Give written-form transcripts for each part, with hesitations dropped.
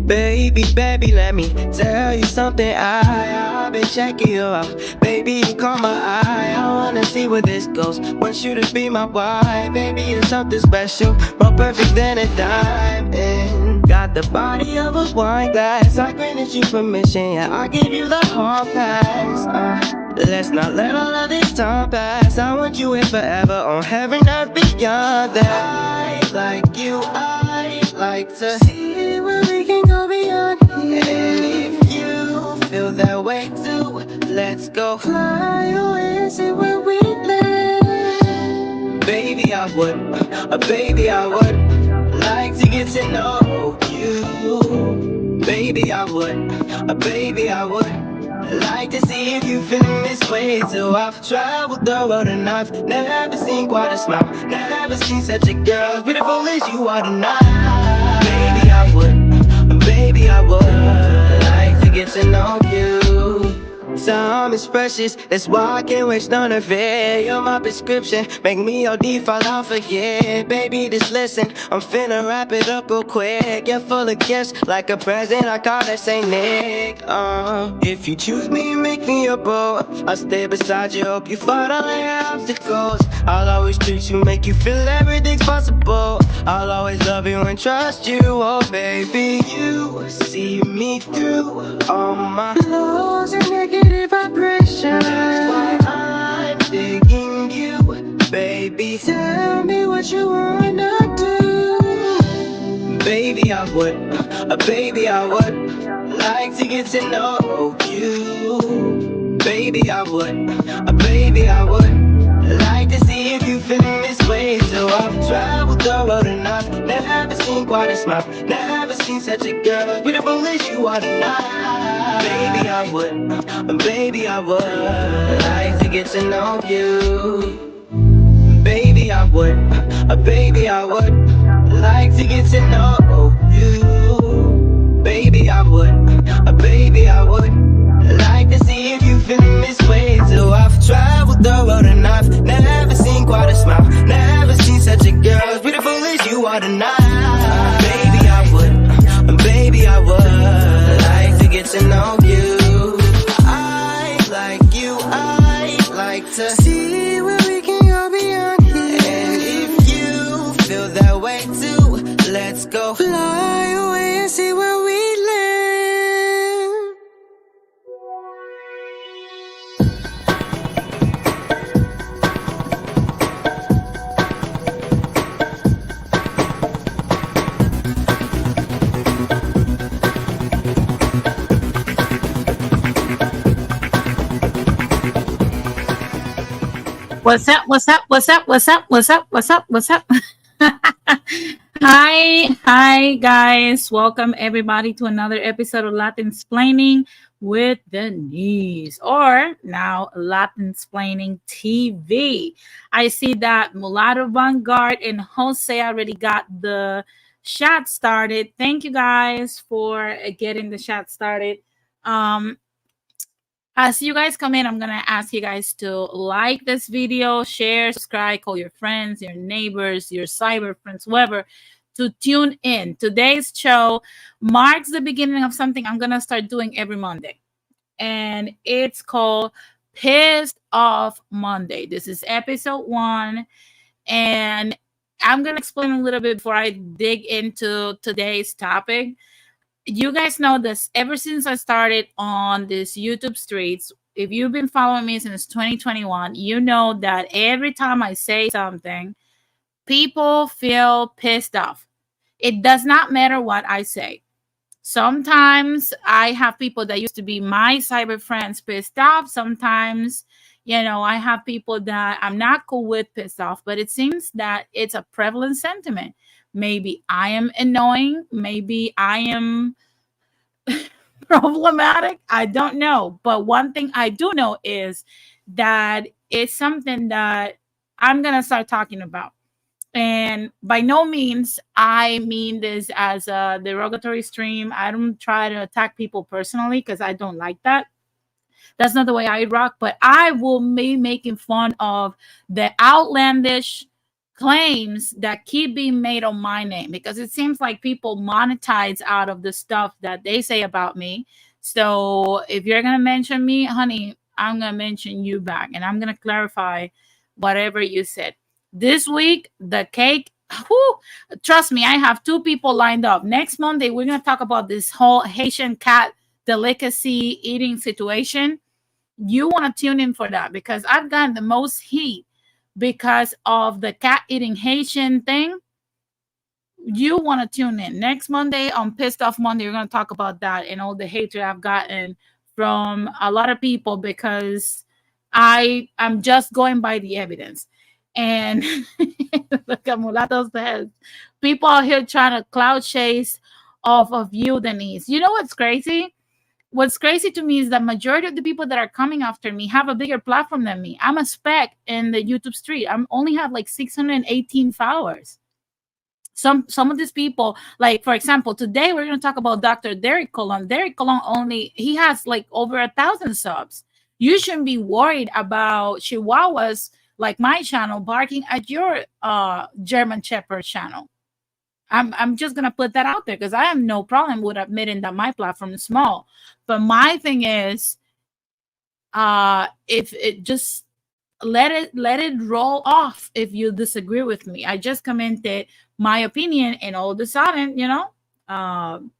Baby, baby, let me tell you something. I've been checking you out. Baby, you caught my eye. I wanna see where this goes. Want you to be my wife. Baby, you're something special, more perfect than a diamond. Got the body of a wine glass. I granted you permission, yeah, I give you the hall pass. Let's not let all of this time pass. I want you here forever, on heaven, earth, beyond that. I like you, I like to see where we can go beyond here. And if you feel that way too, let's go fly away and see where we land. Baby, I would like to get to know you. Baby, I would like to see if you feeling this way too. I've traveled the world and I've never seen quite a smile, never seen such a girl beautiful as you are tonight. Baby, I would like to get to know you. Time is precious, that's why I can't waste none of it. You're my prescription, make me your default, I'll forget. Baby, just listen, I'm finna wrap it up real quick. You're full of gifts, like a present I call that Saint Nick. If you choose me, make me your bro. I'll stay beside you, hope you fight all your obstacles. I'll always treat you, make you feel everything's possible. I'll always love you and trust you, oh baby. You see me through all my flaws and negative vibrations. That's why I'm digging you, baby. Tell me what you wanna do. Baby, I would like to get to know you. Baby, I would like to see if you feeling this way. So I've traveled the road and I've never seen quite a smile, never seen such a girl beautiful as you are tonight. Baby, I would like to get to know you. Baby, I would like to get to know you. Baby, I would like to see if you feeling this way too. I've traveled the road and I've never seen quite a smile, never seen such a girl as beautiful as you are tonight. Baby, I would like to get to know you. I like you, I like to see where we can go beyond here. And if you feel that way too, let's go fly away and see where we land. What's up? What's up? What's up? What's up? What's up? What's up? What's up? Hi, guys. Welcome everybody to another episode of Latin Splaining with Denise, or now Latin Splaining TV. I see that Mulatto Vanguard and Jose already got the chat started. Thank you guys for getting the chat started. As you guys come in, I'm going to ask you guys to like this video, share, subscribe, call your friends, your neighbors, your cyber friends, whoever, to tune in. Today's show marks the beginning of something I'm going to start doing every Monday. And it's called Pissed Off Monday. This is episode 1. And I'm going to explain a little bit before I dig into today's topic. You guys know this ever since I started on this YouTube streets. If you've been following me since 2021, you know that every time I say something, people feel pissed off. It does not matter what I say. Sometimes I have people that used to be my cyber friends pissed off. Sometimes, I have people that I'm not cool with pissed off, but it seems that it's a prevalent sentiment. Maybe I am annoying. Maybe I am problematic. I don't know. But one thing I do know is that it's something that I'm going to start talking about. And by no means I mean this as a derogatory stream. I don't try to attack people personally because I don't like that. That's not the way I rock. But I will be making fun of the outlandish claims that keep being made on my name, because it seems like people monetize out of the stuff that they say about me. So if you're gonna mention me, honey, I'm gonna mention you back, and I'm gonna clarify whatever you said. This week, the cake. Whew, trust me, I have two people lined up. Next Monday, we're gonna talk about this whole Haitian cat delicacy eating situation. You want to tune in for that, because I've gotten the most heat because of the cat eating Haitian thing. You want to tune in next Monday on Pissed Off Monday. We're going to talk about that and all the hatred I've gotten from a lot of people, because I'm just going by the evidence. And look at Mulatto says, people out here trying to cloud chase off of you, Denise. You know what's crazy? What's crazy to me is that majority of the people that are coming after me have a bigger platform than me. I'm a speck in the YouTube street. I only have like 618 followers. Some of these people, like for example, today we're going to talk about Dr. Derrick Colon. Derrick Colon he has like over 1,000 subs. You shouldn't be worried about chihuahuas like my channel barking at your German Shepherd channel. I'm just gonna put that out there, because I have no problem with admitting that my platform is small. But my thing is, if it just let it roll off if you disagree with me. I just commented my opinion, and all of a sudden,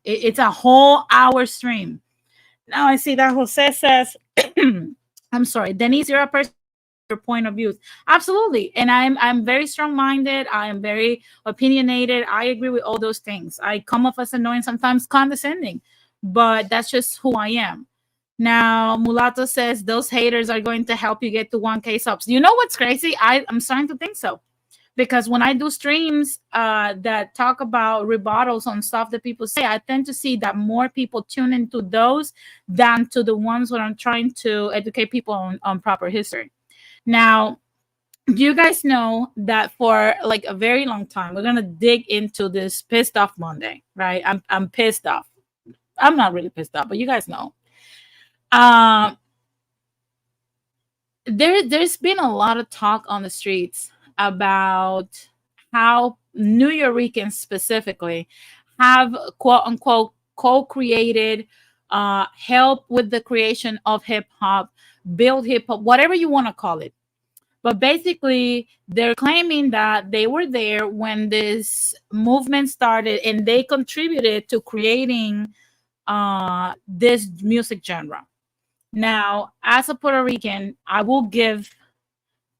it's a whole hour stream. Now I see that Jose says, I'm sorry, Denise, you're a person, your point of views. Absolutely. And I'm very strong-minded. I am very opinionated. I agree with all those things. I come off as annoying, sometimes condescending, but that's just who I am. Now, Mulatto says those haters are going to help you get to 1K subs. You know what's crazy? I'm starting to think so. Because when I do streams that talk about rebuttals on stuff that people say, I tend to see that more people tune into those than to the ones where I'm trying to educate people on proper history. Now, do you guys know that for like a very long time, we're gonna dig into this pissed off Monday, right? I'm pissed off. I'm not really pissed off, but you guys know. There's been a lot of talk on the streets about how nuyoricans specifically have quote unquote co-created, help with the creation of hip hop, build hip hop, whatever you want to call it. But basically, they're claiming that they were there when this movement started, and they contributed to creating this music genre. Now, as a Puerto Rican, I will give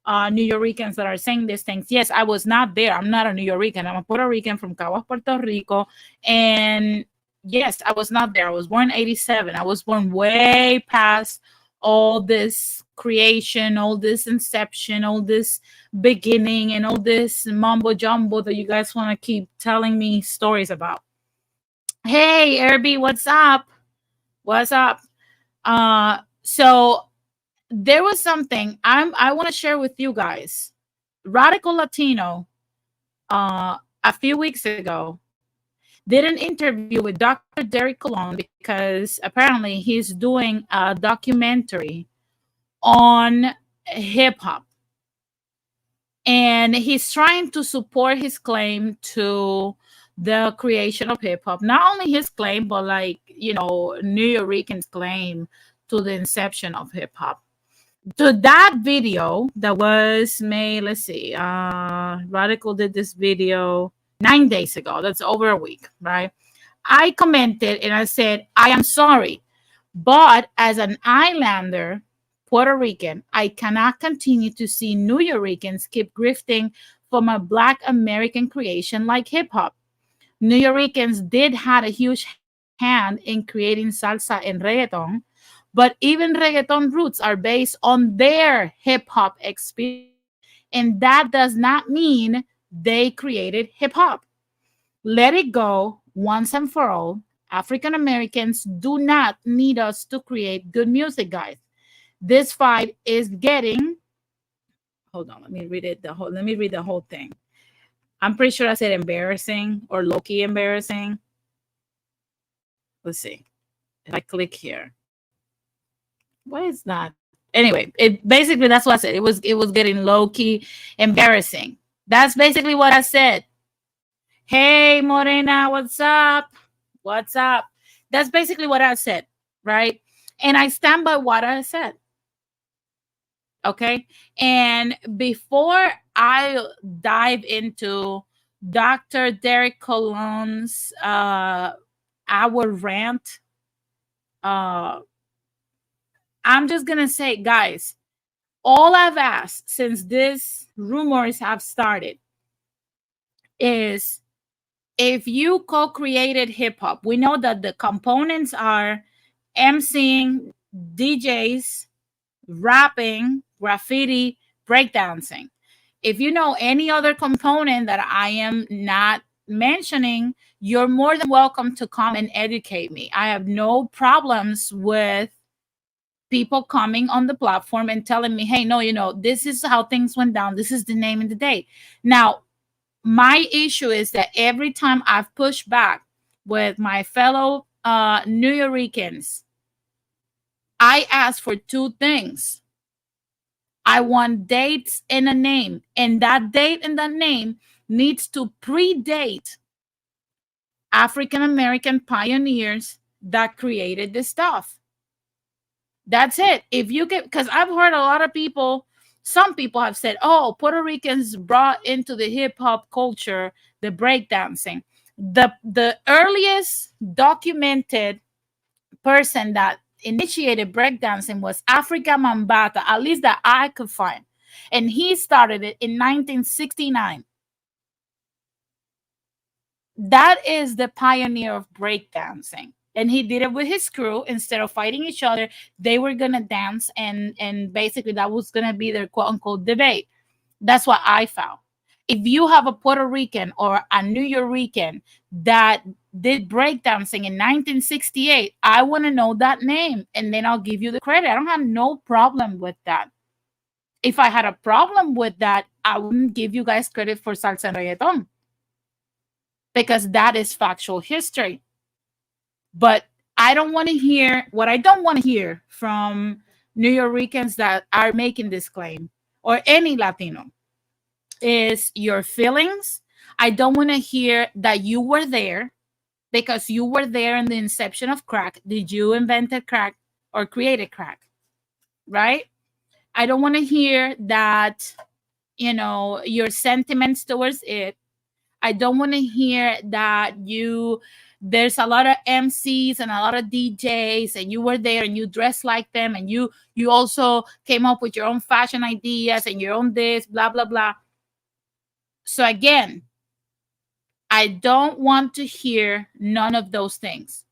Nuyoricans that are saying these things. Yes, I was not there. I'm not a Nuyorican. I'm a Puerto Rican from Caguas, Puerto Rico. And yes, I was not there. I was born in 87. I was born way past all this creation, all this inception, all this beginning, and all this mumbo jumbo that you guys want to keep telling me stories about. Hey, Irby, what's up? What's up? So there was something I want to share with you guys. Radical Latino, a few weeks ago, did an interview with Dr. Derrick Colon, because apparently he's doing a documentary on hip hop. And he's trying to support his claim to the creation of hip hop. Not only his claim, but like, Nuyorican's claim to the inception of hip hop. To that video that was made, let's see, Radical did this video 9 days ago. That's over a week, right? I commented and I said, I am sorry, but as an islander, Puerto Rican, I cannot continue to see Nuyoricans keep grifting from a Black American creation like hip hop. Nuyoricans did have a huge hand in creating salsa and reggaeton, but even reggaeton roots are based on their hip hop experience. And that does not mean they created hip hop. Let it go once and for all. African Americans do not need us to create good music, guys. This fight is getting, hold on, let me read the whole thing. I'm pretty sure I said embarrassing or low-key embarrassing. Let's see. If I click here. Why is that? Anyway, it basically, that's what I said. It was getting low-key embarrassing. That's basically what I said. Hey, Morena, what's up? What's up? That's basically what I said, right? And I stand by what I said. Okay. And before I dive into Dr. Derrick Colon's our rant, uh, I'm just gonna say, guys, all I've asked since these rumors have started is if you co-created hip hop, we know that the components are MCing, DJs, rapping, graffiti, breakdancing. If you know any other component that I am not mentioning, you're more than welcome to come and educate me. I have no problems with people coming on the platform and telling me, hey, no, this is how things went down. This is the name and the date. Now, my issue is that every time I've pushed back with my fellow nuyoricans, I ask for two things. I want dates and a name, and that date and that name needs to predate African American pioneers that created this stuff. That's it. If you get, because I've heard a lot of people, some people have said, oh, Puerto Ricans brought into the hip hop culture the breakdancing. The earliest documented person that initiated breakdancing was Africa Mambata, at least that I could find. And he started it in 1969. That is the pioneer of breakdancing. And he did it with his crew. Instead of fighting each other, they were gonna dance, and basically that was gonna be their quote unquote debate. That's what I found. If you have a Puerto Rican or a New Yorican that did breakdancing in 1968, I want to know that name, and then I'll give you the credit. I don't have no problem with that. If I had a problem with that, I wouldn't give you guys credit for salsa and reggaeton, because that is factual history. But I don't want to hear what I don't want to hear from New Yorkers that are making this claim, or any Latino, is your feelings. I don't want to hear that you were there, because you were there in the inception of crack. Did you invented crack or created crack? Right? I don't want to hear that, your sentiments towards it. I don't want to hear that there's a lot of MCs and a lot of DJs, and you were there and you dressed like them, and you also came up with your own fashion ideas and your own this, blah, blah, blah. So again, I don't want to hear none of those things.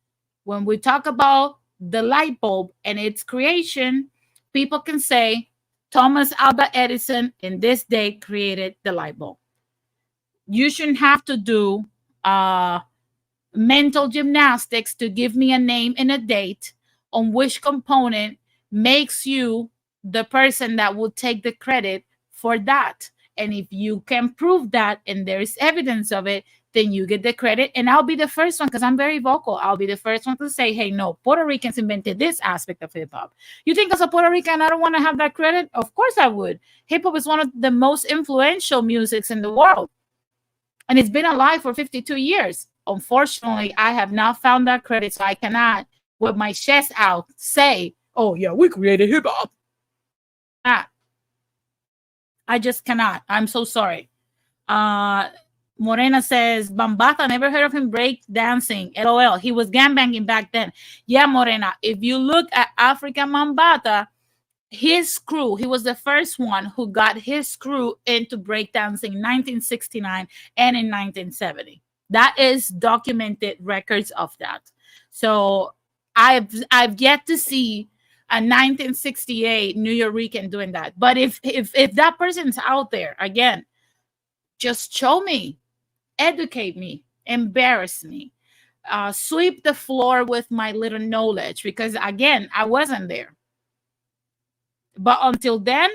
When we talk about the light bulb and its creation, people can say Thomas Alva Edison in this day created the light bulb. You shouldn't have to do mental gymnastics to give me a name and a date on which component makes you the person that will take the credit for that. And if you can prove that and there is evidence of it, then you get the credit. And I'll be the first one, because I'm very vocal. I'll be the first one to say, hey, no, Puerto Ricans invented this aspect of hip hop. You think as a Puerto Rican, I don't want to have that credit? Of course I would. Hip hop is one of the most influential musics in the world. And it's been alive for 52 years. Unfortunately, I have not found that credit, so I cannot, with my chest out, say, oh, yeah, we created hip hop. I just cannot. I'm so sorry. Morena says, Bambata, never heard of him break dancing. LOL. He was gangbanging back then. Yeah, Morena. If you look at Africa Mambata, his crew, he was the first one who got his crew into breakdancing in 1969 and in 1970. That is documented records of that. So I've yet to see a 1968 New Yorican doing that. But if that person's out there, again, just show me, educate me, embarrass me, sweep the floor with my little knowledge, because again, I wasn't there. But until then,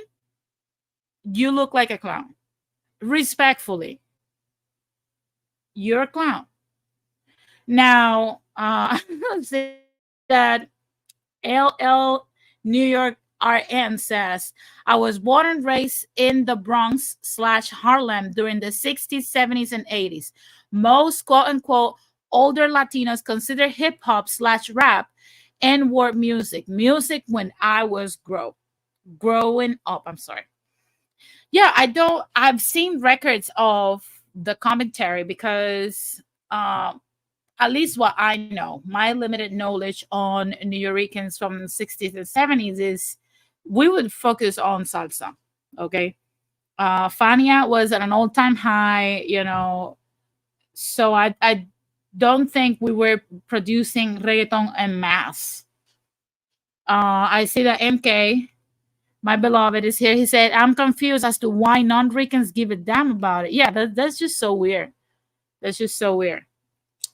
you look like a clown. Respectfully, you're a clown. Now, that LL New York RN says, I was born and raised in the Bronx / Harlem during the 60s, 70s, and 80s. Most quote unquote older Latinos consider hip hop / rap N-word music. Music when I was growing up. I'm sorry. Yeah, I've seen records of the commentary because at least what I know, my limited knowledge on Nuyoricans from the 60s and 70s is we would focus on salsa. Okay. Fania was at an all-time high, so I don't think we were producing reggaeton en masse. I see that MK, my beloved, is here. He said, I'm confused as to why non-Ricans give a damn about it. Yeah, that's just so weird. That's just so weird.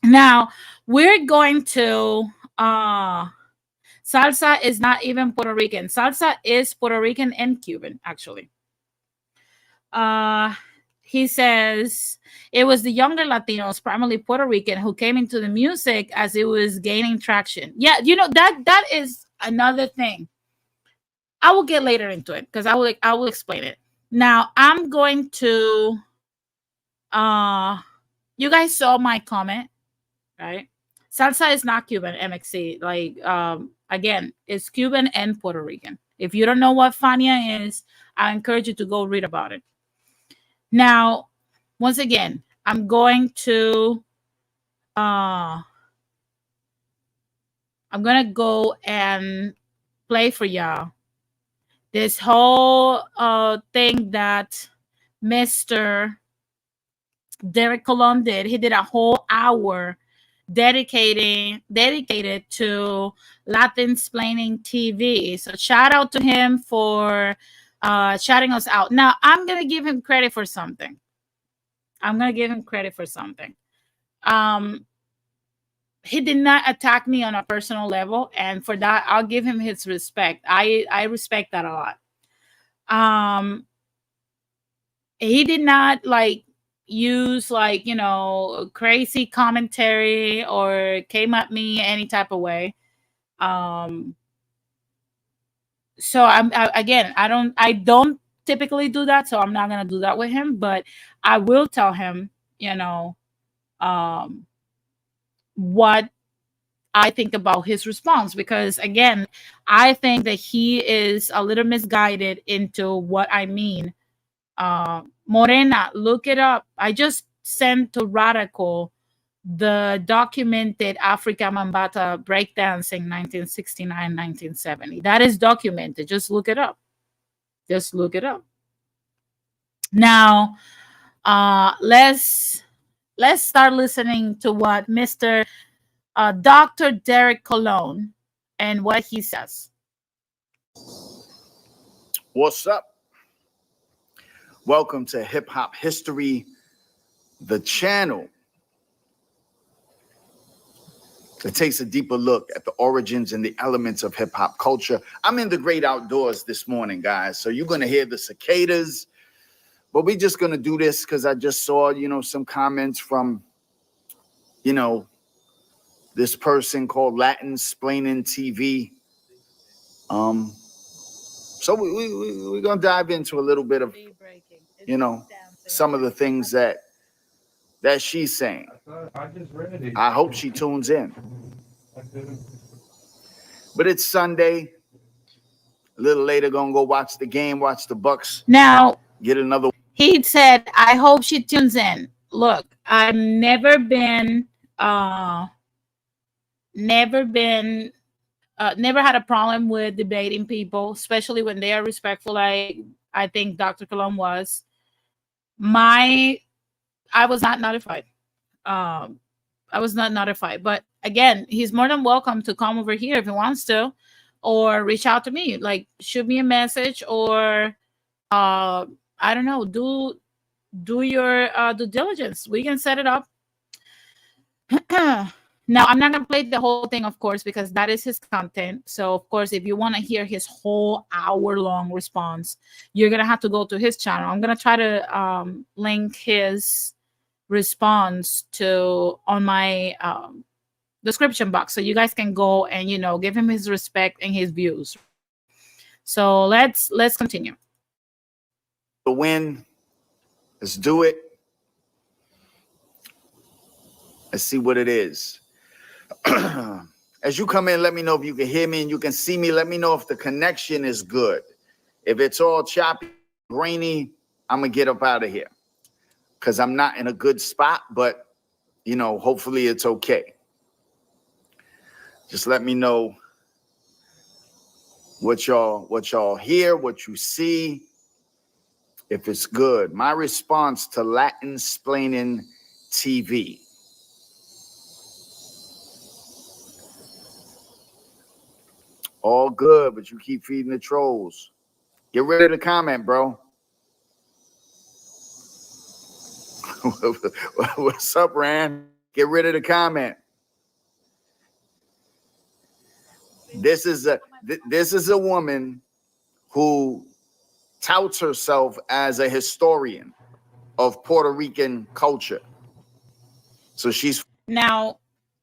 Now, we're going to salsa is not even Puerto Rican. Salsa is Puerto Rican and Cuban, actually. He says it was the younger Latinos, primarily Puerto Rican, who came into the music as it was gaining traction. Yeah, that is another thing. I will get later into it because I will explain it. Now I'm going to you guys saw my comment, right? Salsa is not Cuban, MXC. Like again, it's Cuban and Puerto Rican. If you don't know what Fania is, I encourage you to go read about it. Now, once again, I'm going to go and play for y'all this whole thing that Mr. Derrick Colon did. He did a whole hour dedicated to Latin Splaining TV. So shout out to him for shouting us out. Now I'm gonna give him credit for something. He did not attack me on a personal level, and for that I'll give him his respect. I respect that a lot. He did not use crazy commentary or came at me any type of way. So again, I don't typically do that, so I'm not gonna do that with him, but I will tell him what I think about his response, because again, I think that he is a little misguided into what I mean. Morena, look it up. I just sent to Radical the documented Africa Mambata breakdancing 1969, 1970. That is documented. Just look it up. Now, let's start listening to what Mr. Dr. Derrick Colon and what he says. What's up? Welcome to Hip Hop History, the channel that takes a deeper look at the origins and the elements of hip hop culture. I'm in the great outdoors this morning, guys, so you're going to hear the cicadas, but we're just going to do this because I just saw, some comments from, this person called Latin Splaining TV. So we're going to dive into a little bit of, some of the things that she's saying. I hope she tunes in. But it's Sunday. A little later, gonna go watch the game, watch the Bucks. Now, get another. He said, I hope she tunes in. Look, I've never had a problem with debating people, especially when they are respectful, like I think Dr. Colon was. I was not notified. But again, he's more than welcome to come over here if he wants to, or reach out to me, like shoot me a message, or I don't know, do your due diligence. We can set it up. Now, I'm not going to play the whole thing, of course, because that is his content. So, of course, if you want to hear his whole hour-long response, you're going to have to go to his channel. I'm going to try to link his response on my description box, so you guys can go and give him his respect and his views. So let's continue. The win. Let's do it. Let's see what it is. As you come in, let me know if you can hear me and you can see me. Let me know if the connection is good. If it's all choppy, grainy, I'm going to get up out of here because I'm not in a good spot, but, you know, hopefully it's okay. Just let me know what y'all hear, what you see, if it's good. My response to Latin-splaining TV. All good, but you keep feeding the trolls. Get rid of the comment, bro. What's up, Rand? Get rid of the comment. This is a woman who touts herself as a historian of Puerto Rican culture. So she's now.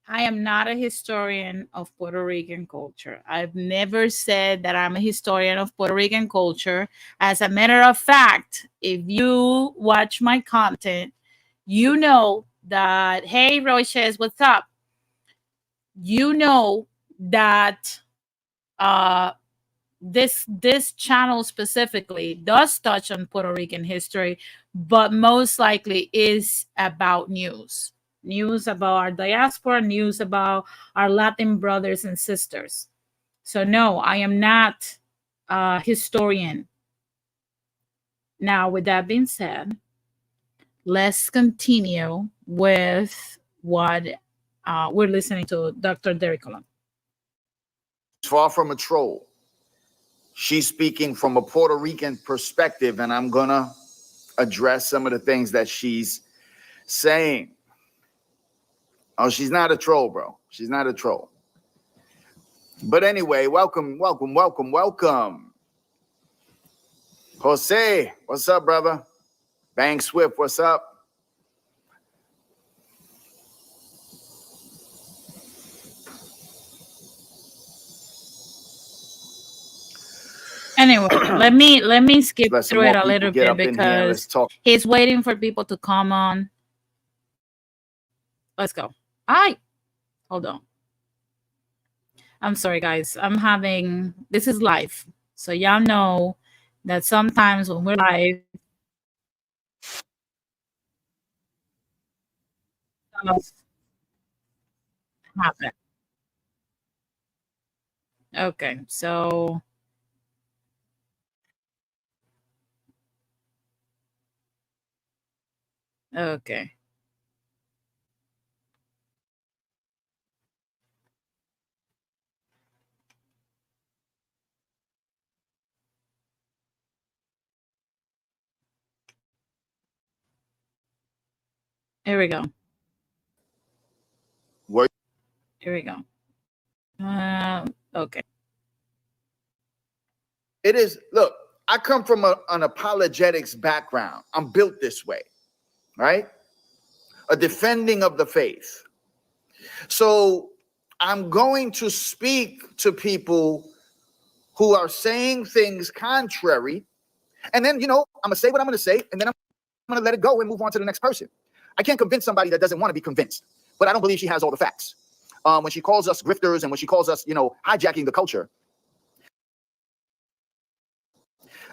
I am not a historian of Puerto Rican culture. I've never said that I'm a historian of Puerto Rican culture. As a matter of fact, if you watch my content, you know that, hey, Roches, what's up? You know that this channel specifically does touch on Puerto Rican history, but most likely is about news about our diaspora, news about our Latin brothers and sisters. So no, I am not a historian. Now, with that being said, let's continue with what we're listening to Dr. Derrick Colon. Far from a troll. She's speaking from a Puerto Rican perspective, and I'm going to address some of the things that she's saying. Oh, she's not a troll, bro. She's not a troll. But anyway, welcome. Jose, what's up, brother? Bang Swift, what's up? Anyway, let me skip through it a little bit because he's waiting for people to come on. Let's go. Hold on. I'm sorry, guys. This is live. So y'all know that sometimes when we're live, stuff happen. Okay, so okay. Here we go. Here we go. Okay. It is, look, I come from an apologetics background. I'm built this way, right? A defending of the faith. So I'm going to speak to people who are saying things contrary. And then, you know, I'm going to say what I'm going to say, and then I'm going to let it go and move on to the next person. I can't convince somebody that doesn't want to be convinced, but I don't believe she has all the facts. When she calls us grifters and when she calls us, you know, hijacking the culture,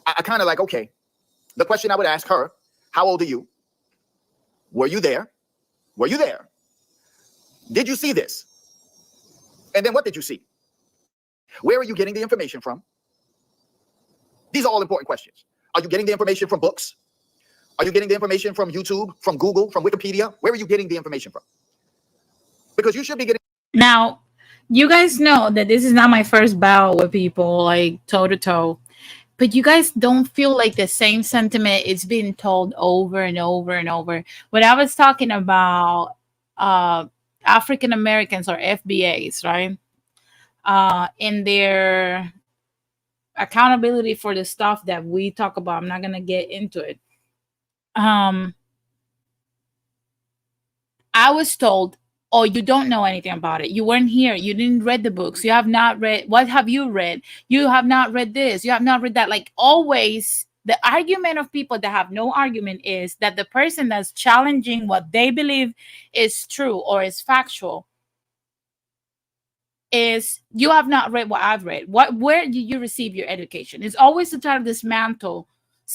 I kind of like, okay, the question I would ask her, how old are you? Were you there? Were you there? Did you see this? And then what did you see? Where are you getting the information from? These are all important questions. Are you getting the information from books? Are you getting the information from YouTube, from Google, from Wikipedia? Where are you getting the information from? Because you should be getting. Now, you guys know that this is not my first battle with people like toe to toe, but you guys don't feel like the same sentiment is being told over and over and over. When I was talking about African Americans or FBAs, right? In their accountability for the stuff that we talk about, I'm not gonna get into it. I was told or you don't know anything about it. You weren't here. You didn't read the books. You have not read. What have you read? You have not read this. You have not read that. Like always, the argument of people that have no argument is that the person that's challenging what they believe is true or is factual is you have not read what I've read. Where did you receive your education? It's always to try to dismantle,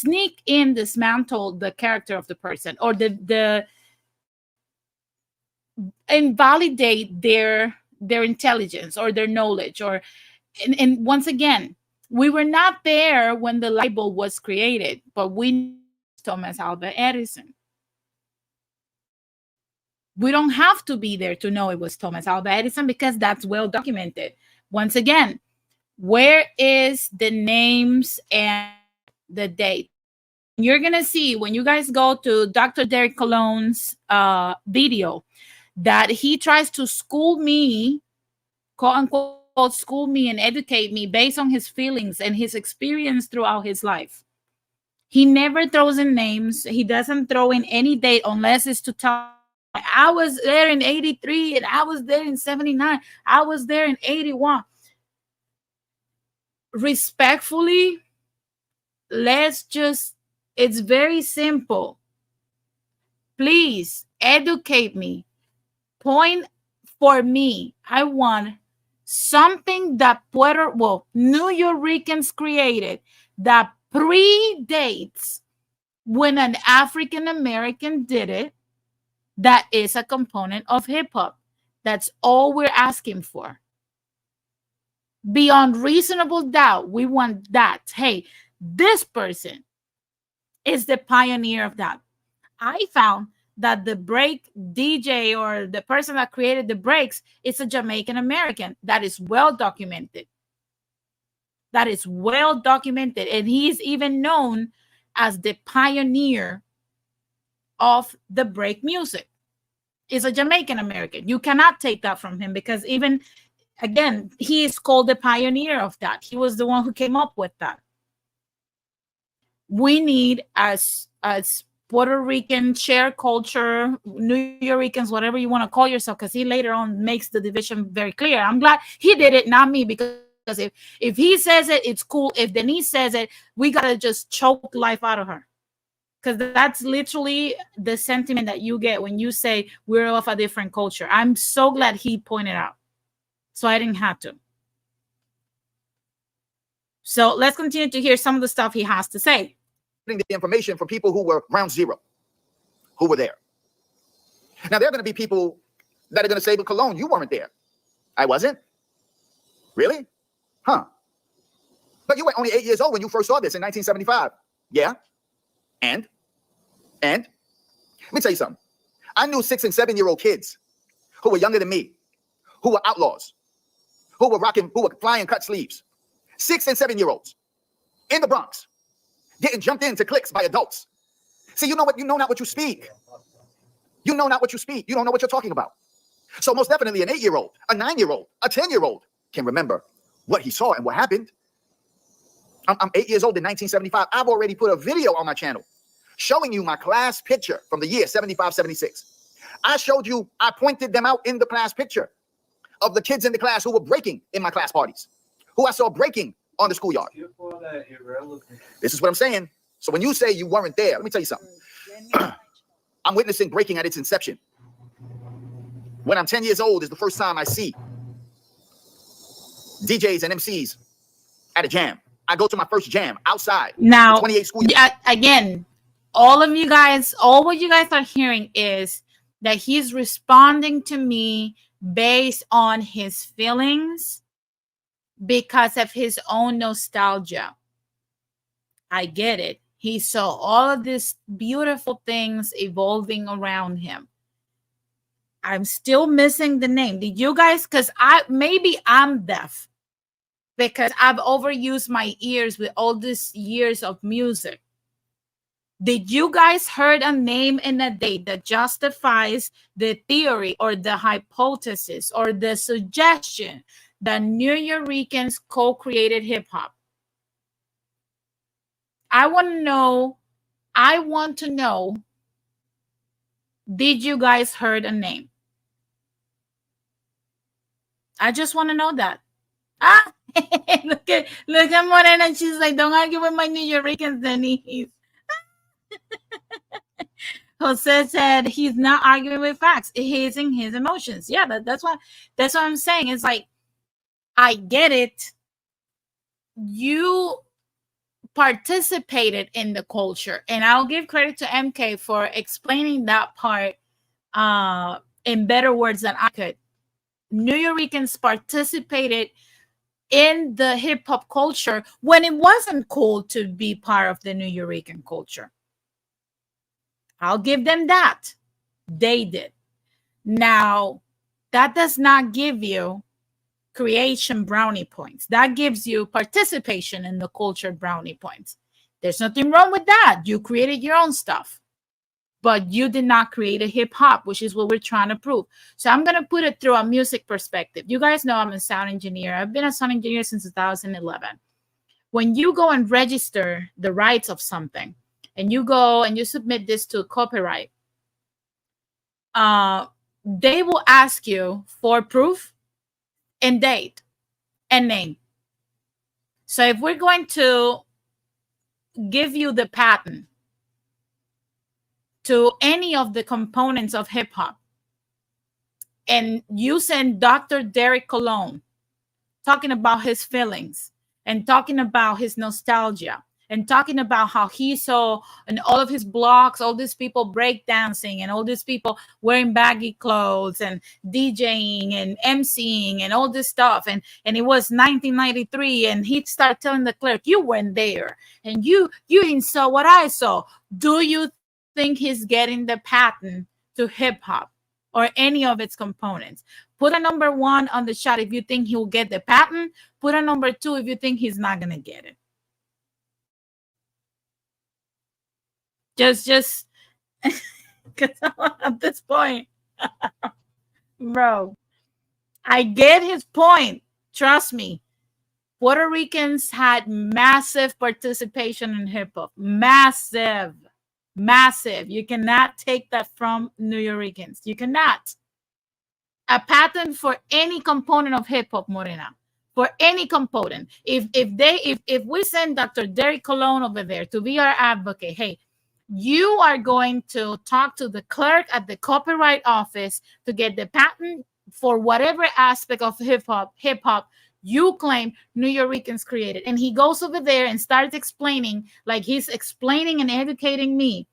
dismantle the character of the person or the invalidate their intelligence or their knowledge or and once again, we were not there when the light bulb was created, but we know Thomas Alva Edison. We don't have to be there to know it was Thomas Alva Edison because that's well documented. Once again, where is the names and the date? You're gonna see when you guys go to Dr. Derrick Colon's video that he tries to school me, quote unquote, school me and educate me based on his feelings and his experience throughout his life. He never throws in names. He doesn't throw in any date unless it's to tell I was there in 83 and I was there in 79. I was there in 81. Respectfully, it's very simple. Please educate me. Point for me. I want something that Nuyoricans created that predates when an African American did it. That is a component of hip hop. That's all we're asking for. Beyond reasonable doubt, we want that. Hey, this person is the pioneer of that. I found that the break DJ or the person that created the breaks is a Jamaican American. That is well documented. That is well documented. And he is even known as the pioneer of the break music. Is a Jamaican American. You cannot take that from him because even again, he is called the pioneer of that. He was the one who came up with that. We need as Puerto Rican share culture, Nuyoricans, whatever you want to call yourself, because he later on makes the division very clear. I'm glad he did it, not me, because if he says it, it's cool. If Denise says it, we gotta just choke life out of her. Because that's literally the sentiment that you get when you say we're of a different culture. I'm so glad he pointed out. So I didn't have to. So let's continue to hear some of the stuff he has to say. The information from people who were ground zero, who were there. Now, there are going to be people that are going to say, but Colon, you weren't there. I wasn't. Really? Huh. But you were only 8 years old when you first saw this in 1975. Yeah. And let me tell you something. I knew 6 and 7-year-old kids who were younger than me, who were outlaws, who were flying cut sleeves. 6 and 7-year-olds in the Bronx getting jumped into cliques by adults. See, you know not what you speak. You know not what you speak. You don't know what you're talking about. So most definitely an 8-year-old, a 9-year-old, a 10-year-old can remember what he saw and what happened. I'm 8 years old in 1975. I've already put a video on my channel showing you my class picture from the year 75, 76. I pointed them out in the class picture of the kids in the class who were breaking in my class parties, who I saw breaking on the schoolyard. This is what I'm saying. So when you say you weren't there, let me tell you something. I'm witnessing breaking at its inception. When I'm 10 years old is the first time I see DJs and MCs at a jam. I go to my first jam outside. Now, 28 school. Again, all what you guys are hearing is that he's responding to me based on his feelings because of his own nostalgia. I get it. He saw all of these beautiful things evolving around him. I'm still missing the name. Did you guys? Because maybe I'm deaf because I've overused my ears with all these years of music. Did you guys heard a name and a date that justifies the theory or the hypothesis or the suggestion that Nuyoricans co-created hip hop? I want to know, did you guys heard a name? I just want to know that. Ah, look at Morena. She's like, don't argue with my New Yorkers, Denise. Jose said he's not arguing with facts. He's in his emotions. Yeah, that's what I'm saying. It's like, I get it. You participated in the culture, and I'll give credit to MK for explaining that part in better words than I could. Nuyorican participated in the hip hop culture when it wasn't cool to be part of the Nuyorican culture. I'll give them that. They did. Now, that does not give you creation brownie points. That gives you participation in the culture brownie points. There's nothing wrong with that. You created your own stuff, but you did not create a hip hop, which is what we're trying to prove. So I'm going to put it through a music perspective. You guys know I'm a sound engineer. I've been a sound engineer since 2011. When you go and register the rights of something, and you go and you submit this to copyright, they will ask you for proof and date and name. So if we're going to give you the patent to any of the components of hip hop, and you send Dr. Derrick Colon talking about his feelings and talking about his nostalgia and talking about how he saw in all of his blogs, all these people breakdancing and all these people wearing baggy clothes and DJing and MCing and all this stuff. And it was 1993, and he'd start telling the clerk, you went there and you didn't saw what I saw. Do you think he's getting the patent to hip hop or any of its components? Put a number 1 on the shot if you think he'll get the patent. Put a number 2 if you think he's not going to get it. Just because at this point, bro, I get his point. Trust me. Puerto Ricans had massive participation in hip hop. Massive. You cannot take that from Nuyorican. You cannot. A patent for any component of hip hop, Morena. For any component. If we send Dr. Derrick Colon over there to be our advocate, hey, you are going to talk to the clerk at the copyright office to get the patent for whatever aspect of hip hop you claim Nuyorican created. And he goes over there and starts explaining, like he's explaining and educating me.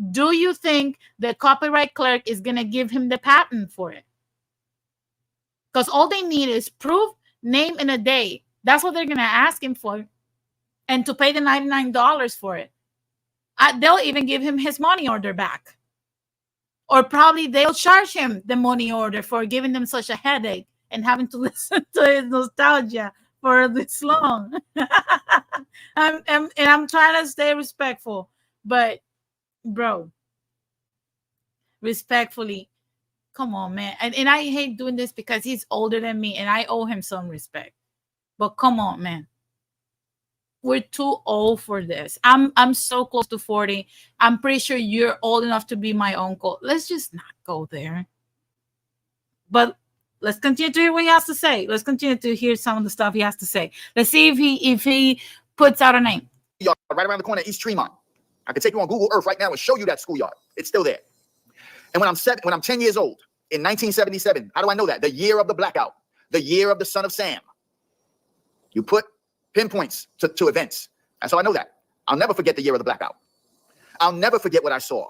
Do you think the copyright clerk is going to give him the patent for it? Because all they need is proof, name, and a date. That's what they're going to ask him for. And to pay the $99 for it. They'll even give him his money order back. Or probably they'll charge him the money order for giving them such a headache and having to listen to his nostalgia for this long. I'm trying to stay respectful. But, bro, respectfully, come on, man. And I hate doing this because he's older than me and I owe him some respect. But come on, man. We're too old for this. I'm so close to 40. I'm pretty sure you're old enough to be my uncle. Let's just not go there. But let's continue to hear what he has to say. Let's continue to hear some of the stuff he has to say. Let's see if he puts out a name. Right around the corner, East Tremont. I could take you on Google Earth right now and show you that schoolyard. It's still there. And when I'm 10 years old, in 1977, how do I know that? The year of the blackout, the year of the Son of Sam. You put pinpoints to events. That's how I know that. I'll never forget the year of the blackout. I'll never forget what I saw.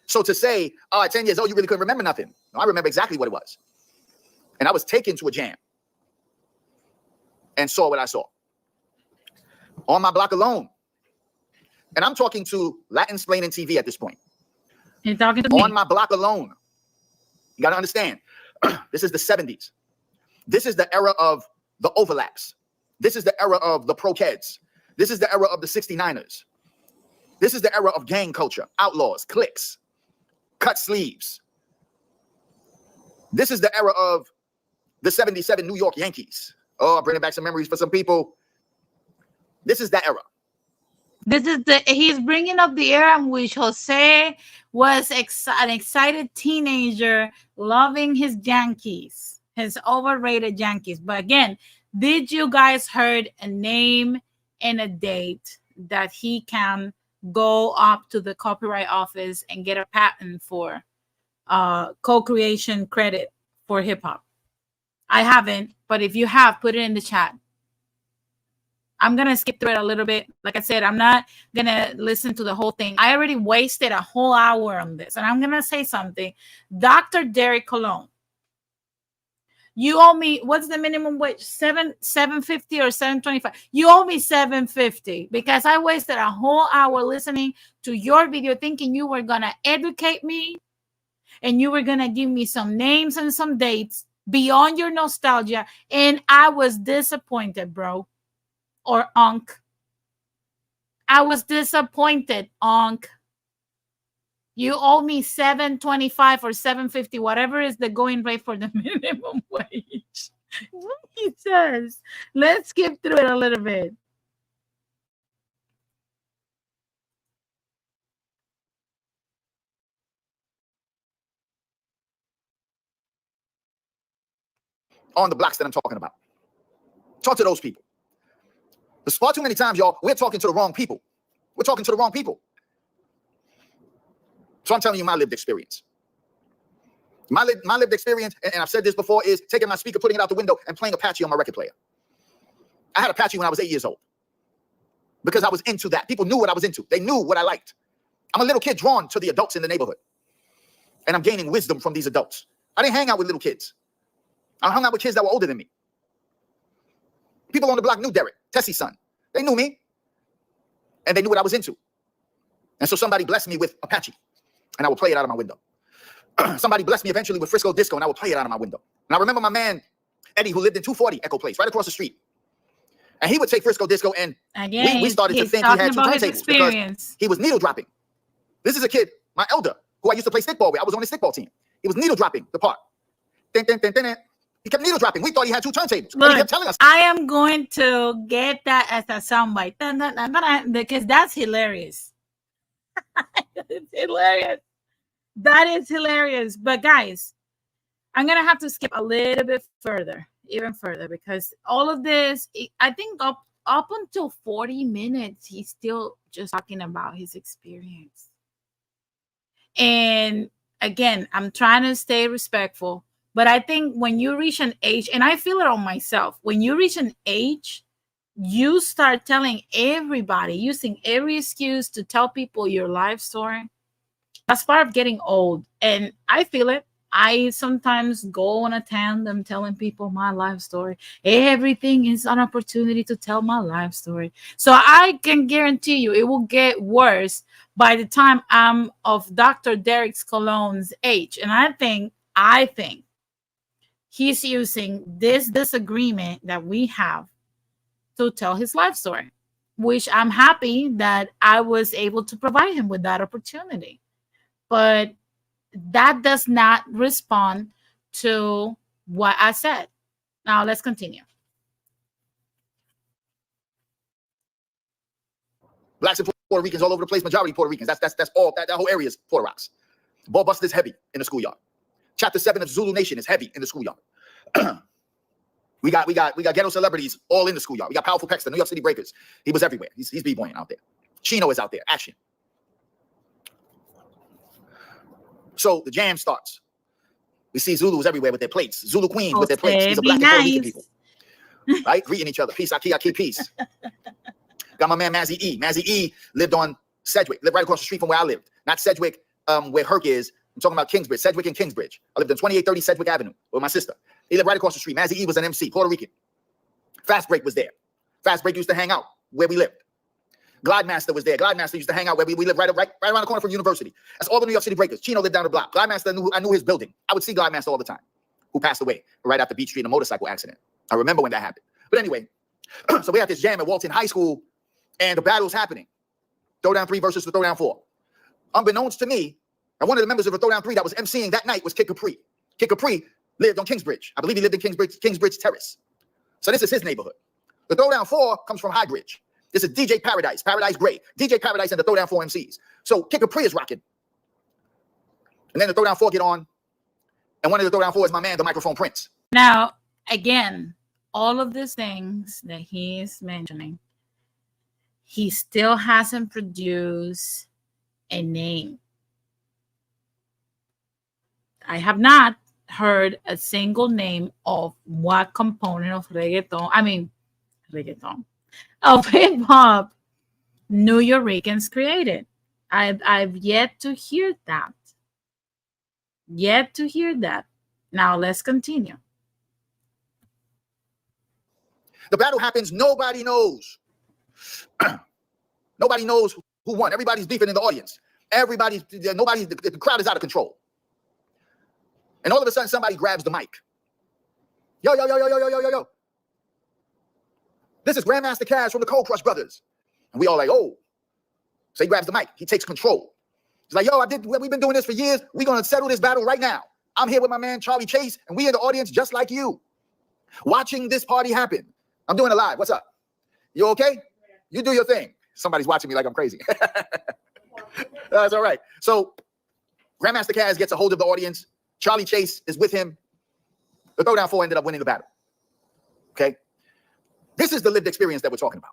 So to say, at 10 years old, you really couldn't remember nothing. No, I remember exactly what it was. And I was taken to a jam and saw what I saw. On my block alone. And I'm talking to Latin Splaining TV at this point. You're talking to me. On my block alone. You got to understand, this is the 70s. This is the era of the overlaps. This is the era of the pro-kids. This is the era of the 69ers. This is the era of gang culture, outlaws, cliques, cut sleeves. This is the era of the 77 New York Yankees. Oh, bringing back some memories for some people. This is that era. He's bringing up the era in which Jose was an excited teenager loving his Yankees. his overrated Yankees. But again, did you guys heard a name and a date that he can go up to the copyright office and get a patent for co-creation credit for hip hop? I haven't, but if you have, put it in the chat. I'm going to skip through it a little bit. Like I said, I'm not going to listen to the whole thing. I already wasted a whole hour on this. And I'm going to say something. Dr. Derrick Colon, you owe me, what's the minimum wage? $7.50 or $7.25? You owe me $7.50 because I wasted a whole hour listening to your video thinking you were going to educate me and you were going to give me some names and some dates beyond your nostalgia. And I was disappointed, bro. Or Unc. I was disappointed, Unc. You owe me $7.25 or $7.50, whatever is the going rate for the minimum wage. Jesus. Let's skip through it a little bit. On the blocks that I'm talking about. Talk to those people. There's far too many times, y'all, we're talking to the wrong people. We're talking to the wrong people. So I'm telling you my lived experience. My lived experience, and I've said this before, is taking my speaker, putting it out the window, and playing Apache on my record player. I had Apache when I was 8 years old because I was into that. People knew what I was into. They knew what I liked. I'm a little kid drawn to the adults in the neighborhood, and I'm gaining wisdom from these adults. I didn't hang out with little kids. I hung out with kids that were older than me. People on the block knew Derrick, Tessie's son. They knew me, and they knew what I was into. And so somebody blessed me with Apache, and I would play it out of my window. Somebody blessed me eventually with Frisco Disco, and I would play it out of my window. And I remember my man, Eddie, who lived in 240 Echo Place, right across the street. And he would take Frisco Disco, and we started to think he had two turntables because he was needle dropping. This is a kid, my elder, who I used to play stickball with. I was on his stickball team. He was needle dropping the part. He kept needle dropping. We thought he had two turntables. Look, he kept telling us. I am going to get that as a soundbite because that's hilarious. It's hilarious. That is hilarious. But guys, I'm going to have to skip a little bit further, even further, because all of this, I think up until 40 minutes, he's still just talking about his experience. And again, I'm trying to stay respectful. But I think when you reach an age, and I feel it on myself, when you reach an age, you start telling everybody, using every excuse to tell people your life story. That's part of getting old. And I feel it. I sometimes go on a tandem telling people my life story. Everything is an opportunity to tell my life story. So I can guarantee you it will get worse by the time I'm of Dr. Derrick Colon's age. And I think he's using this disagreement that we have to tell his life story, which I'm happy that I was able to provide him with that opportunity. But that does not respond to what I said. Now let's continue. Blacks and Puerto Ricans all over the place, majority Puerto Ricans. That's all, that whole area is Puerto Rocks. Ball bust is heavy in the schoolyard. Chapter 7 of Zulu Nation is heavy in the schoolyard. we got ghetto celebrities all in the schoolyard. We got Powerful Pex, the New York City Breakers. He was everywhere. He's b-boying out there. Chino is out there. Action. So the jam starts. We see Zulus everywhere with their plates. Zulu queens with their plates. These are black and Puerto Rican people. Right? Greeting each other. Peace, I keep peace. Got my man Mazzy E. Mazzy E lived on Sedgwick. Lived right across the street from where I lived. Not Sedgwick, where Herc is. I'm talking about Kingsbridge. Sedgwick and Kingsbridge. I lived on 2830 Sedgwick Avenue with my sister. He lived right across the street. Mazzy E was an MC, Puerto Rican. Fast Break was there. Fast Break used to hang out where we lived. Glide Master was there. Glide Master used to hang out where we lived right around the corner from University. That's all the New York City Breakers. Chino lived down the block. Glide Master, I knew his building. I would see Glide Master all the time, who passed away right after Beach Street in a motorcycle accident. I remember when that happened. But anyway, so we had this jam at Walton High School, and the battle's happening. Throwdown 3 versus the Throwdown 4. Unbeknownst to me, and one of the members of the Throwdown 3 that was emceeing that night was Kid Capri. Kid Capri lived on Kingsbridge. I believe he lived in Kingsbridge Terrace. So this is his neighborhood. The Throwdown 4 comes from High Bridge. This is DJ Paradise, Paradise Gray, DJ Paradise and the Throwdown 4 MCs. So Kid Capri is rocking. And then the Throwdown 4 get on. And one of the Throwdown 4 is my man, the Microphone Prince. Now, again, all of these things that he is mentioning, he still hasn't produced a name. I have not heard a single name of what component of reggaeton, of hip hop Nuyoricans created. I've yet to hear that. Yet to hear that. Now let's continue. The battle happens. Nobody knows. Nobody knows who won. Everybody's beefing in the audience. The crowd is out of control. And all of a sudden, somebody grabs the mic. Yo, yo, yo, yo, yo, yo, yo, yo, yo. This is Grandmaster Cash from the Cold Crush Brothers. And we all like, oh. So he grabs the mic. He takes control. He's like, yo, we've been doing this for years. We're going to settle this battle right now. I'm here with my man, Charlie Chase, and we in the audience just like you, watching this party happen. I'm doing it live. What's up? You okay? You do your thing. Somebody's watching me like I'm crazy. That's all right. So Grandmaster Cash gets a hold of the audience. Charlie Chase is with him. The Throwdown 4 ended up winning the battle. Okay? This is the lived experience that we're talking about.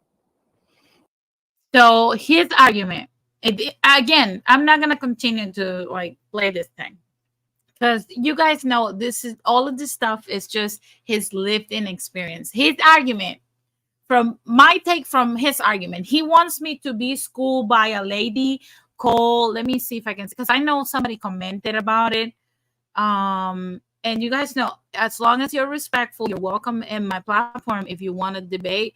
So his argument, again, I'm not going to continue to like play this thing because you guys know this is all of this stuff is just his lived in experience. His argument, from my take from his argument, he wants me to be schooled by a lady called, let me see if I can, because I know somebody commented about it. And you guys know, as long as you're respectful, you're welcome in my platform if you want to debate.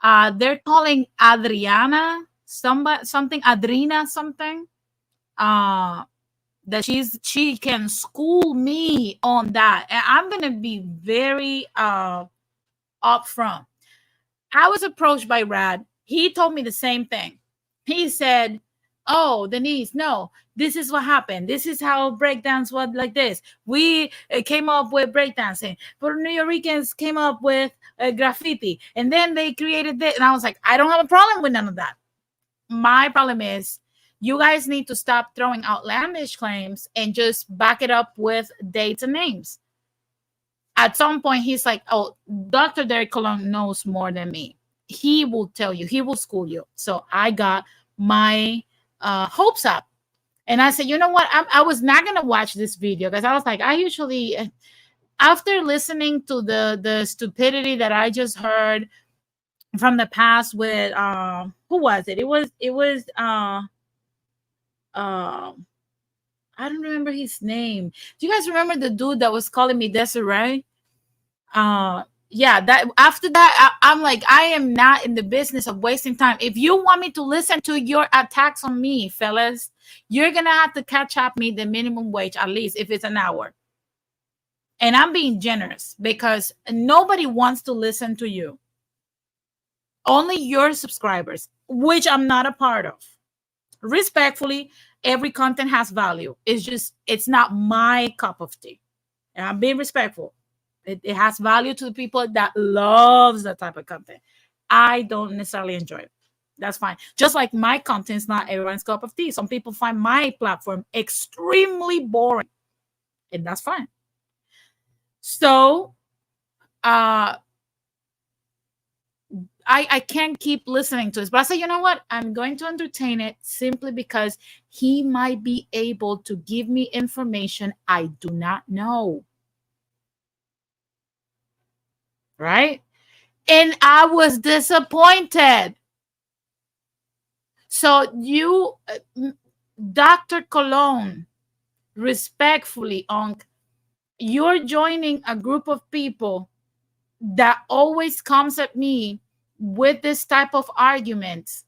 They're calling Adriana something Adrina something. That she can school me on that, and I'm gonna be very upfront. I was approached by Rad. He told me the same thing. He said, "Oh, Denise, no, this is what happened. This is how breakdance was like this. We came up with breakdancing, but Nuyoricans came up with graffiti, and then they created this." And I was like, I don't have a problem with none of that. My problem is you guys need to stop throwing outlandish claims and just back it up with dates and names. At some point, he's like, oh, Dr. Derrick Colon knows more than me. He will tell you. He will school you. So I got my hopes up. And I said, you know what? I was not going to watch this video because I was like, I usually, after listening to the stupidity that I just heard from the past with, who was it? It was I don't remember his name. Do you guys remember the dude that was calling me Desiree? Yeah, that after that, I'm like, I am not in the business of wasting time. If you want me to listen to your attacks on me, fellas, you're gonna have to catch up me the minimum wage, at least if it's an hour. And I'm being generous because nobody wants to listen to you. Only your subscribers, which I'm not a part of. Respectfully, every content has value. It's not my cup of tea. And I'm being respectful. It has value to the people that loves that type of content. I don't necessarily enjoy it. That's fine. Just like my content is not everyone's cup of tea. Some people find my platform extremely boring. And that's fine. So, I can't keep listening to this, but I say, you know what? I'm going to entertain it simply because he might be able to give me information I do not know. Right? And I was disappointed. So you, Dr. Colon, respectfully, you're joining a group of people that always comes at me with this type of arguments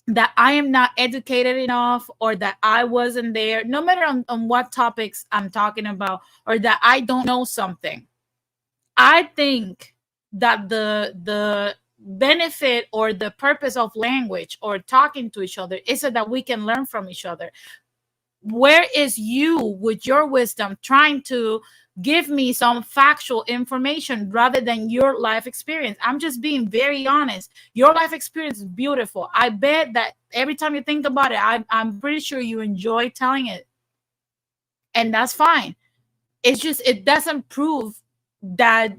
that I am not educated enough or that I wasn't there, no matter on what topics I'm talking about, or that I don't know something. I think that the benefit or the purpose of language or talking to each other is so that we can learn from each other. Where is you with your wisdom trying to give me some factual information rather than your life experience? I'm just being very honest. Your life experience is beautiful. I bet that every time you think about it, I'm pretty sure you enjoy telling it. And that's fine. It's just, it doesn't prove that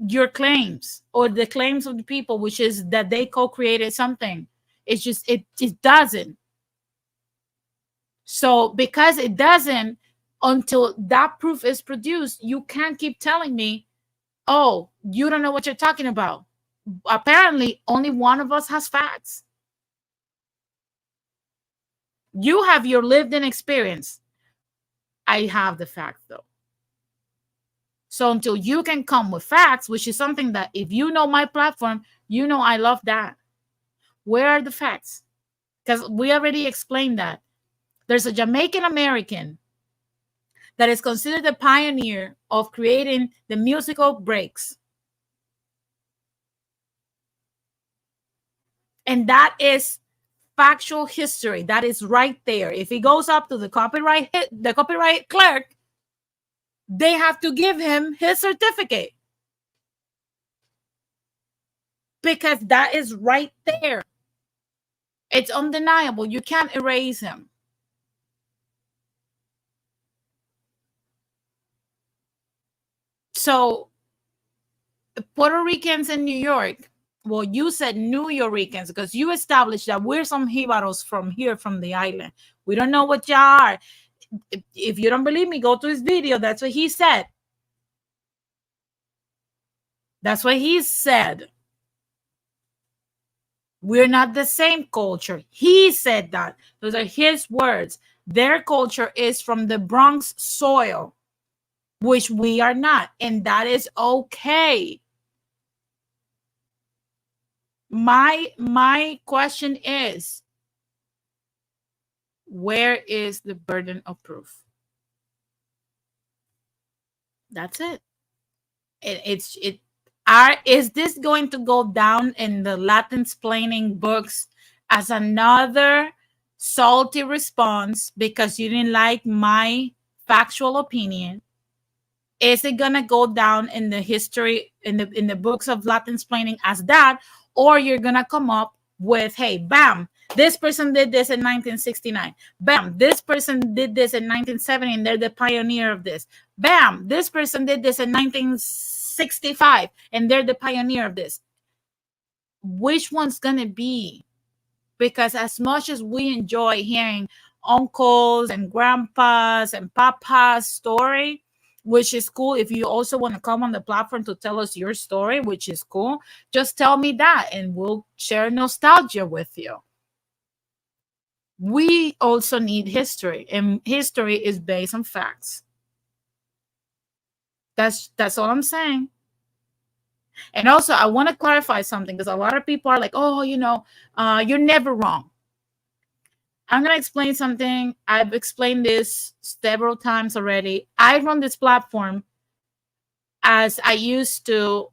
your claims or the claims of the people, which is that they co-created something, it's just it doesn't. So because it doesn't, until that proof is produced, you can't keep telling me, oh, you don't know what you're talking about. Apparently only one of us has facts. You have your lived in experience. I have the facts though. So until you can come with facts, which is something that if you know my platform, you know I love that. Where are the facts? Because we already explained that. There's a Jamaican American that is considered the pioneer of creating the musical breaks. And that is factual history. That is right there. If he goes up to the copyright clerk, they have to give him his certificate. Because that is right there. It's undeniable. You can't erase him. So Puerto Ricans in New York, well, you said nuyoricans because you established that we're some jibaros from here, from the island. We don't know what y'all are. If you don't believe me, go to his video. That's what he said. That's what he said. We're not the same culture. He said that. Those are his words. Their culture is from the Bronx soil, which we are not. And that is okay. My question is, where is the burden of proof? That's it. Is this going to go down in the Latin explaining books as another salty response because you didn't like my factual opinion? Is it gonna go down in the history in the books of Latin explaining as that, or you're gonna come up with, hey, bam, this person did this in 1969. Bam, this person did this in 1970, and they're the pioneer of this. Bam, this person did this in 1965, and they're the pioneer of this. Which one's gonna be? Because as much as we enjoy hearing uncles and grandpas and papa's story, which is cool. If you also want to come on the platform to tell us your story, which is cool, just tell me that and we'll share nostalgia with you. We also need history, and history is based on facts. That's all I'm saying. And also, I want to clarify something because a lot of people are like, oh, you're never wrong. I'm going to explain something. I've explained this several times already. I run this platform as I used to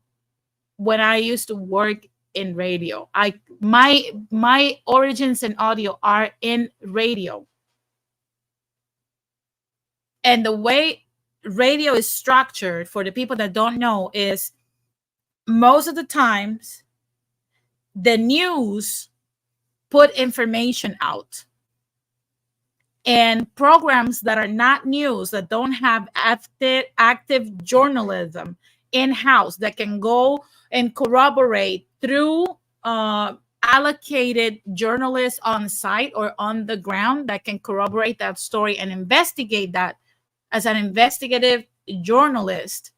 when I used to work in radio. My origins in audio are in radio. And the way radio is structured, for the people that don't know, is most of the times the news put information out. And programs that are not news, that don't have active journalism in-house, that can go and corroborate through allocated journalists on site or on the ground, that can corroborate that story and investigate that as an investigative journalist.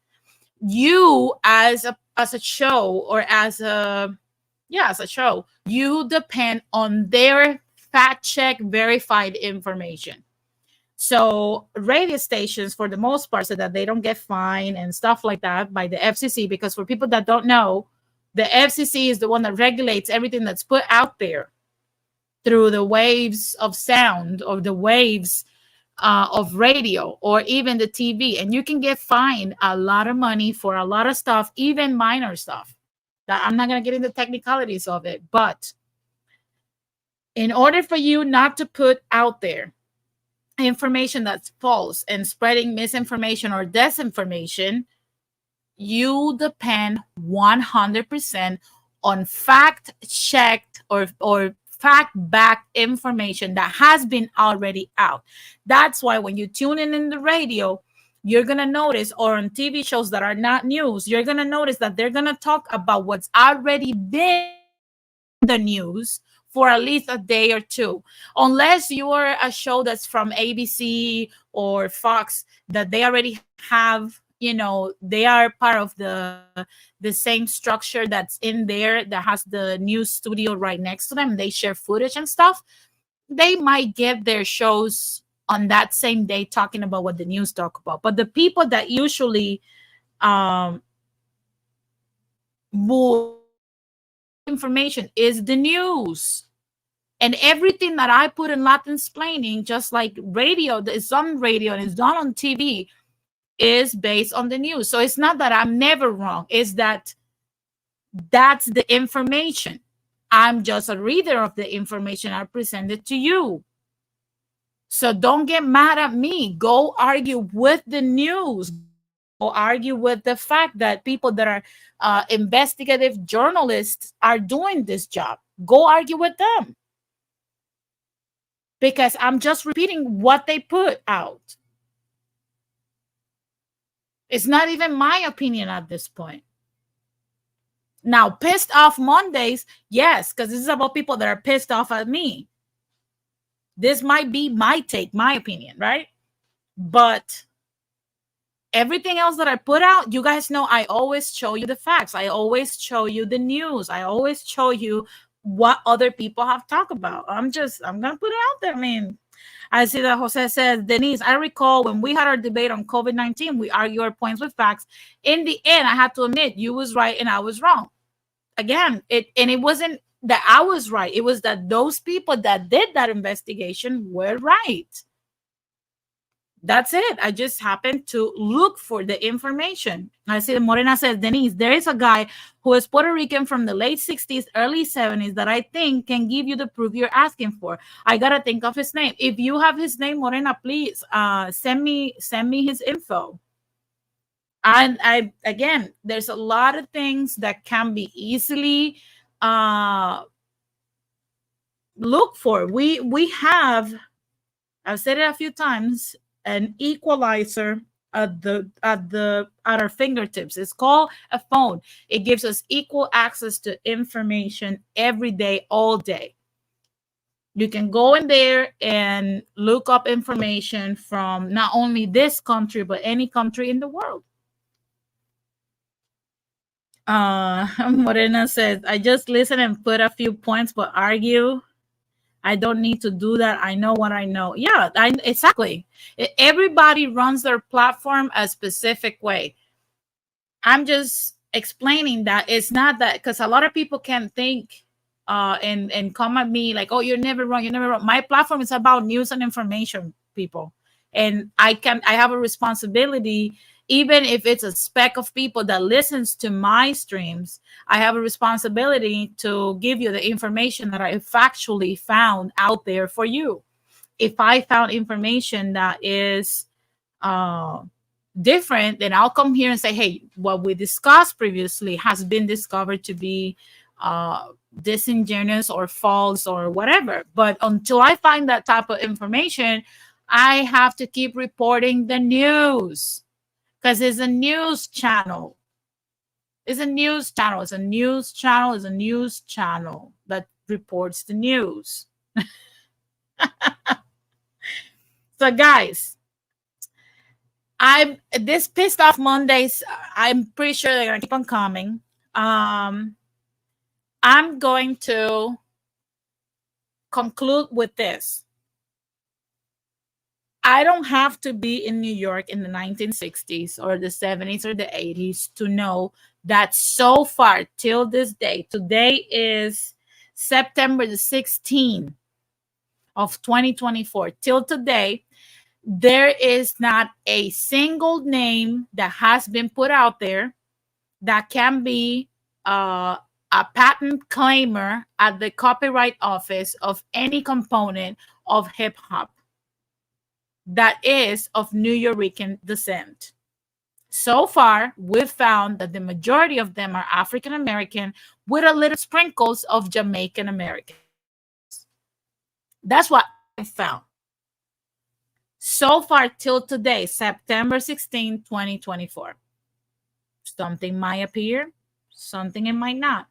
You as a show, or as a show, you depend on their fact check verified information. So radio stations, for the most part, so that they don't get fined and stuff like that by the FCC, because for people that don't know, the FCC is the one that regulates everything that's put out there through the waves of sound, or the waves of radio, or even the TV. And you can get fined a lot of money for a lot of stuff, even minor stuff. That I'm not going to get into technicalities of it, but in order for you not to put out there information that's false and spreading misinformation or disinformation, you depend 100% on fact-checked or fact-backed information that has been already out. That's why when you tune in the radio, you're going to notice, or on TV shows that are not news, you're going to notice that they're going to talk about what's already been the news for at least a day or two. Unless you're a show that's from ABC or Fox, that they already have, you know, they are part of the same structure that's in there that has the news studio right next to them. They share footage and stuff. They might get their shows on that same day talking about what the news talk about. But the people that usually um will information is the news. And everything that I put in Latin explaining, just like radio, that is on radio and is done on TV, is based on the news. So it's not that I'm never wrong. It's that that's the information. I'm just a reader of the information I presented to you. So don't get mad at me. Go argue with the news. Go argue with the fact that people that are investigative journalists are doing this job. Go argue with them. Because I'm just repeating what they put out. It's not even my opinion at this point. Now, pissed off Mondays, yes, because this is about people that are pissed off at me. This might be my take, my opinion, right? But everything else that I put out, you guys know I always show you the facts. I always show you the news. I always show you what other people have talked about. I'm going to put it out there. I mean, I see that Jose says, Denise, I recall when we had our debate on COVID-19, we argued our points with facts. In the end, I had to admit you was right and I was wrong. Again, it wasn't that I was right. It was that those people that did that investigation were right. That's it. I just happened to look for the information. I see Morena says, Denise, there is a guy who is Puerto Rican from the late 60s, early 70s that I think can give you the proof you're asking for. I got to think of his name. If you have his name, Morena, please send me his info. And again, there's a lot of things that can be easily looked for. We have, I've said it a few times, an equalizer at our fingertips. It's called a phone. It gives us equal access to information every day, all day. You can go in there and look up information from not only this country, but any country in the world. Morena says, I just listen and put a few points, but argue. I don't need to do that. I know what I know. Yeah, exactly. Everybody runs their platform a specific way. I'm just explaining that it's not that, because a lot of people can think and come at me like, oh, you're never wrong. You're never wrong. My platform is about news and information, people. And I have a responsibility, even if it's a speck of people that listens to my streams, I have a responsibility to give you the information that I factually found out there for you. If I found information that is different, then I'll come here and say, hey, what we discussed previously has been discovered to be disingenuous or false or whatever. But until I find that type of information, I have to keep reporting the news, because it's a news channel. It's a news channel. It's a news channel. It's a news channel that reports the news. So, guys, this pissed off Mondays, I'm pretty sure they're gonna keep on coming. I'm going to conclude with this. I don't have to be in New York in the 1960s or the 70s or the 80s to know that so far till this day, today is September the 16th of 2024, till today, there is not a single name that has been put out there that can be a patent claimer at the Copyright Office of any component of hip hop that is of Nuyorican descent. So far, we've found that the majority of them are African American with a little sprinkles of Jamaican American. That's what I found. so far till today, September 16, 2024. Something might appear, something it might not.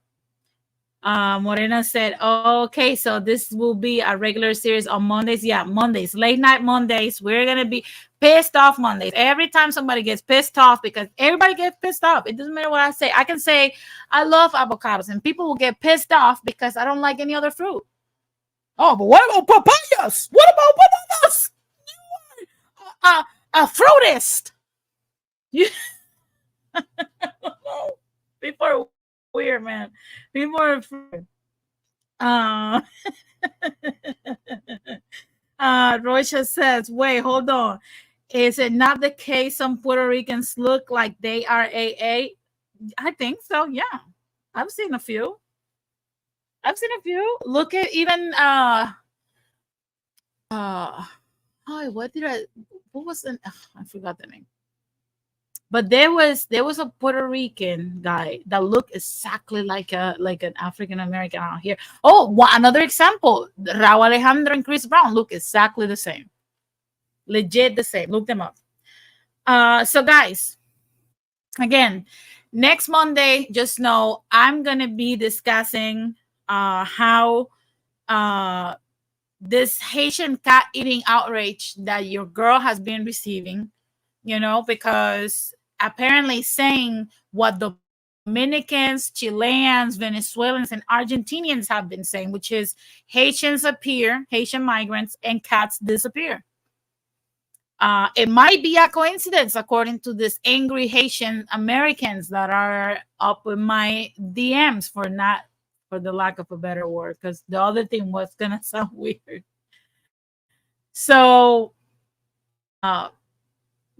Morena said, oh, okay, so this will be a regular series on Mondays. Yeah, Mondays, late night Mondays. We're going to be pissed off Mondays. Every time somebody gets pissed off, because everybody gets pissed off. It doesn't matter what I say. I can say, I love avocados, and people will get pissed off because I don't like any other fruit. Oh, but what about papayas? What about bananas? You are a fruitist. You... People are weird, man. People are weird. Rocha says, wait, hold on. Is it not the case some Puerto Ricans look like they are AA? I think so, yeah. I've seen a few. Look at even what was the, I forgot the name. But there was a Puerto Rican guy that looked exactly like an African American out here. Oh, another example: Raul Alejandro and Chris Brown look exactly the same, legit the same. Look them up. So guys, again, next Monday, just know I'm gonna be discussing how this Haitian cat eating outrage that your girl has been receiving. You know, because apparently saying what Dominicans, Chileans, Venezuelans, and Argentinians have been saying, which is Haitians appear, Haitian migrants, and cats disappear. It might be a coincidence, according to this angry Haitian Americans that are up in my DMs for the lack of a better word, because the other thing was gonna sound weird. So,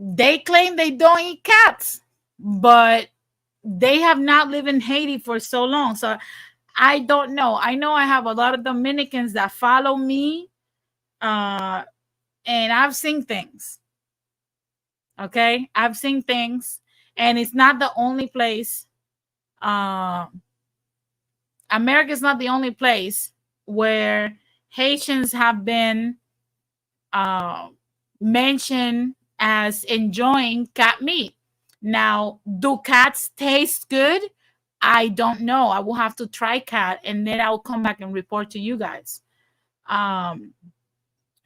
they claim they don't eat cats, but they have not lived in Haiti for so long. So I don't know. I know I have a lot of Dominicans that follow me, and I've seen things. Okay, I've seen things, and it's not the only place. America is not the only place where Haitians have been mentioned as enjoying cat meat. Now, do cats taste good? I don't know. I will have to try cat, and then I'll come back and report to you guys.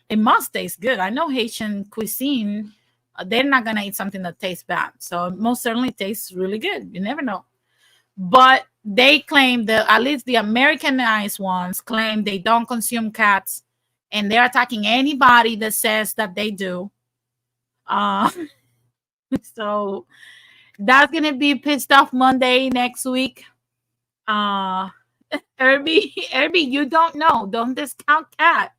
It must taste good. I know Haitian cuisine, they're not gonna eat something that tastes bad. So it most certainly tastes really good. You never know. But they claim that at least the Americanized ones claim they don't consume cats, and they're attacking anybody that says that they do. So that's gonna be pissed off Monday next week. Herbie, you don't know. Don't discount cat.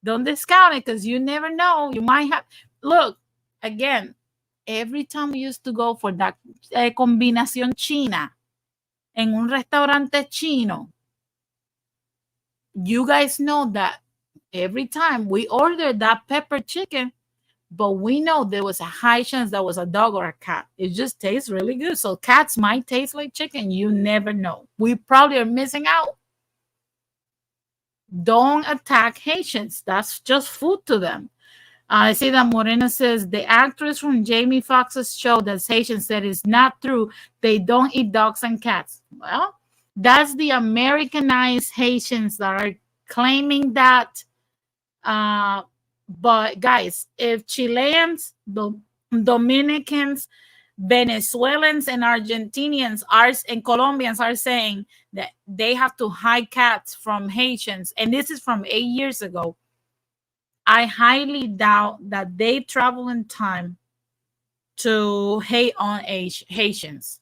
Don't discount it, because you never know. You might have. Look, again, every time we used to go for that combinación china en un restaurante chino, you guys know that every time we ordered that pepper chicken, but we know there was a high chance that was a dog or a cat. It just tastes really good. So cats might taste like chicken. You never know. We probably are missing out. Don't attack Haitians. That's just food to them. I see that Morena says the actress from Jamie Foxx's show that's Haitian said it's not true. They don't eat dogs and cats. Well, that's the Americanized Haitians that are claiming that. But guys, if Chileans, Dominicans, Venezuelans, and Argentinians and Colombians are saying that they have to hide cats from Haitians, and this is from 8 years ago, I highly doubt that they travel in time to hate on Haitians.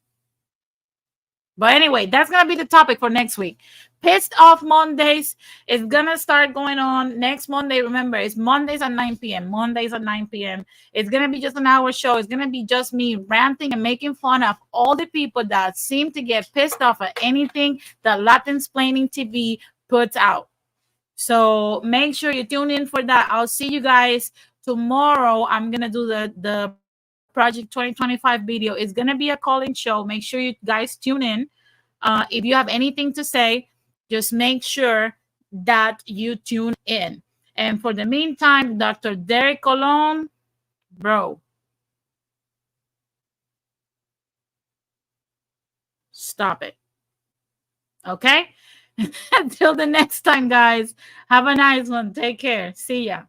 But anyway, that's going to be the topic for next week. Pissed Off Mondays is going to start going on next Monday. Remember, it's Mondays at 9 p.m. Mondays at 9 p.m. It's going to be just an hour show. It's going to be just me ranting and making fun of all the people that seem to get pissed off at anything that Latinsplaining TV puts out. So make sure you tune in for that. I'll see you guys tomorrow. I'm going to do the Project 2025 video. It's going to be a call-in show. Make sure you guys tune in. If you have anything to say, just make sure that you tune in. And for the meantime, Dr. Derrick Colon, bro, stop it. Okay? Until the next time, guys. Have a nice one. Take care. See ya.